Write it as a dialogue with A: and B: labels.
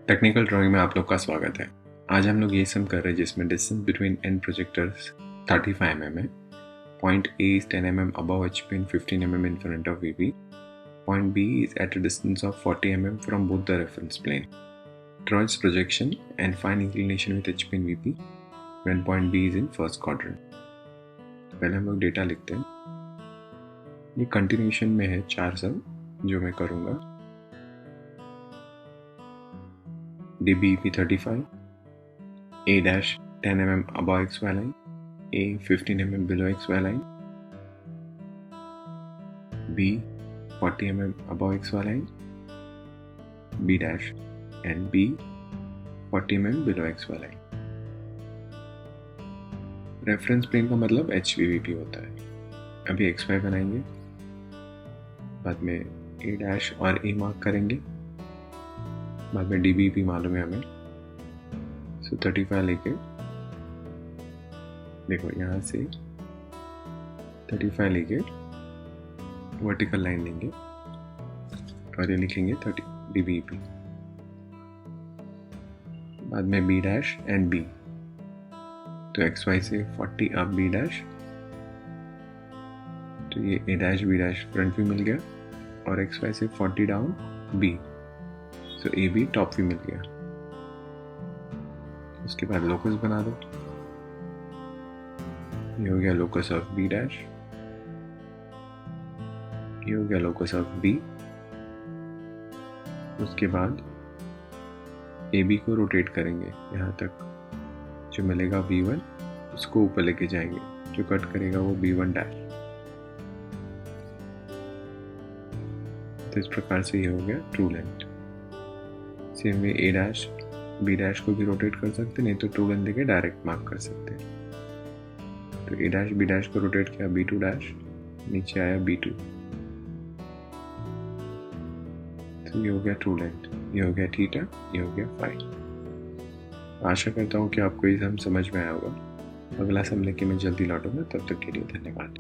A: Technical drawing में आप लोग का स्वागत है। आज हम लोग ये सम कर रहे हैं जिसमें distance between and projectors 35 mm है। Point A is 10 mm above HP and 15 mm in front of VP. Point B is at a distance of 40 mm from both the reference plane. Draw its projection and find inclination with HP and VP when point B is in first quadrant. पहले हम लोग data लिखते हैं। ये continuation में है 4 सम जो मैं करूँगा। DBEP 35, A dash 10 mm above XY line, A 15 mm below XY line, B 40 mm above XY line, B dash and B 40 mm below XY line. Reference plane का मतलब HVVP होता है। अभी XY बनाएंगे, बाद में A dash और A mark करेंगे, बाद में DBEP मालूम है हमें। सो 35 लेके देखो यहाँ से 35 लेके वर्टिकल लाइन लेंगे और ये लिखेंगे 30 DBEP। बाद में B डैश एंड B, तो XY से 40 अप B डैश, तो ये A dash B dash front view मिल गया और XY से 40 down B, so AB top view मिल गया। उसके बाद लोकस बना दो। ये हो गया लोकस ऑफ B डैश, ये हो गया लोकस ऑफ B। उसके बाद AB को रोटेट करेंगे यहाँ तक, जो मिलेगा B1 उसको ऊपर लेके जाएंगे, जो कट करेगा वो B1 डैश। तो इस प्रकार से ये हो गया true length. Same way A dash B dash को भी रोटेट कर सकते, नहीं तो ट्रू लेंथ देके डायरेक्ट मार्क कर सकते हैं। तो A डैश B डैश को रोटेट किया B2 डैश, नीचे आया B2, तो ये हो गया ट्रू लेंथ, ये हो गया थीटा, ये हो गया फाई। आशा करता हूँ कि आपको ये सम समझ में आया होगा। अगला सम लेके मैं जल्दी लौटूंगा, तब तक के लिए धन्यवाद।